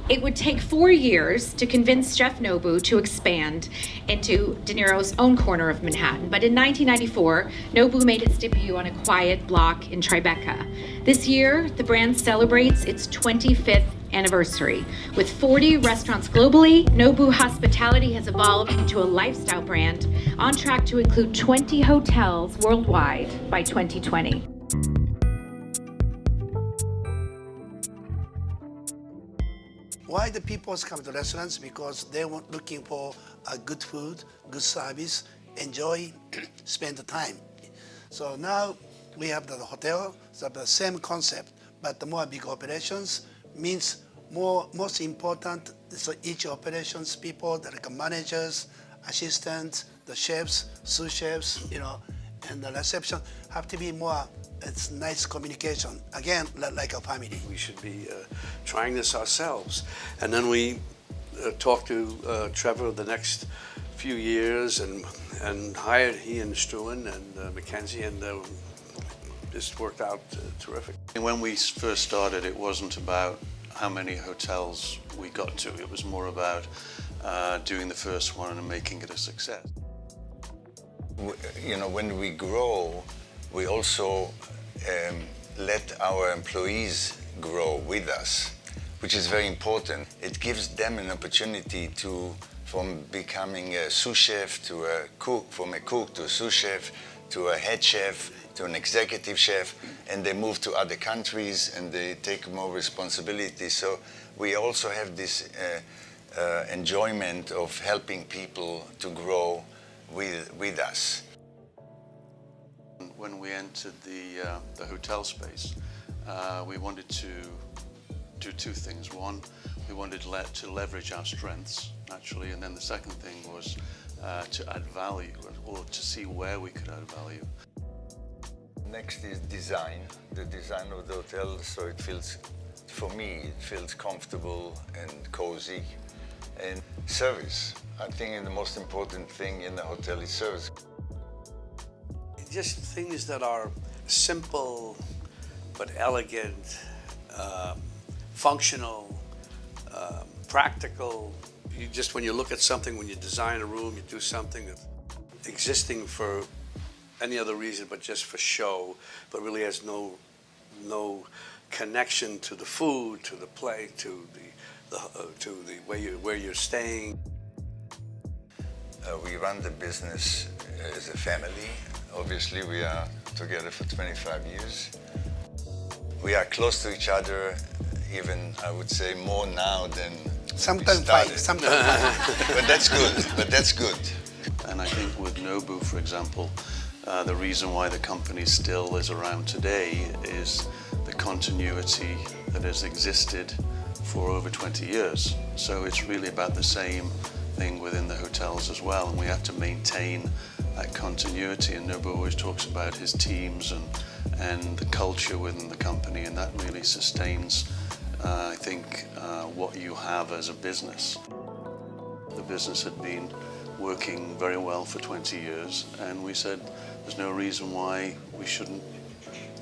It would take 4 years to convince Chef Nobu to expand into De Niro's own corner of Manhattan. But in 1994, Nobu made its debut on a quiet block in Tribeca. This year, the brand celebrates its 25th anniversary. With 40 restaurants globally, Nobu Hospitality has evolved into a lifestyle brand on track to include 20 hotels worldwide by 2020. Why the people come to restaurants? Because they want looking for good food, good service, enjoy, spend the time. So now we have the hotel, so the same concept, but the more big operations means most important, so each operations people, like managers, assistants, the chefs, sous chefs, and the reception have to be more, it's nice communication. Again, like a family. We should be trying this ourselves. And then we talked to Trevor the next few years and hired he and Struan and Mackenzie, and just worked out terrific. When we first started, it wasn't about how many hotels we got to. It was more about doing the first one and making it a success. When we grow, we also let our employees grow with us, which is very important. It gives them an opportunity from becoming a sous chef to a cook, from a cook to a sous chef, to a head chef, to an executive chef, and they move to other countries and they take more responsibility. So we also have this enjoyment of helping people to grow with us. When we entered the hotel space, we wanted to do two things. One, we wanted to leverage our strengths, naturally, and then the second thing was to add value, or to see where we could add value. Next is design, the design of the hotel, so it feels, for me, it feels comfortable and cozy. And service. I think the most important thing in the hotel is service. Just things that are simple but elegant, functional, practical. When you look at something, when you design a room, you do something that's existing for any other reason but just for show, but really has no connection to the food, to the play, to the where you're staying. We run the business as a family. Obviously, we are together for 25 years. We are close to each other, even I would say more now than sometimes fight. But that's good. But that's good. And I think with Nobu, for example, the reason why the company still is around today is the continuity that has existed for over 20 years. So it's really about the same thing within the hotels as well, and we have to maintain that continuity. And Nobu always talks about his teams and the culture within the company, and that really sustains, I think, what you have as a business. The business had been working very well for 20 years, and we said there's no reason why we shouldn't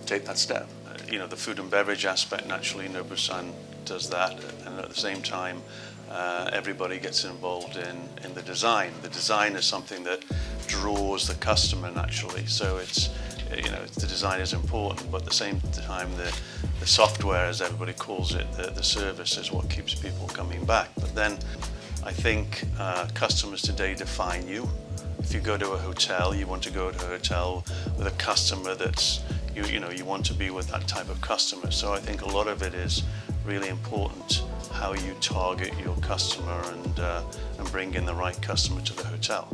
take that step. The food and beverage aspect, naturally, Nobu-san does that, and at the same time, everybody gets involved in the design. The design is something that draws the customer naturally, so the design is important, but at the same time, the software, as everybody calls it, the service is what keeps people coming back. But then I think customers today define you. If you go to a hotel, you want to go to a hotel with a customer that's, you want to be with that type of customer. So I think a lot of it is really important how you target your customer and bring in the right customer to the hotel.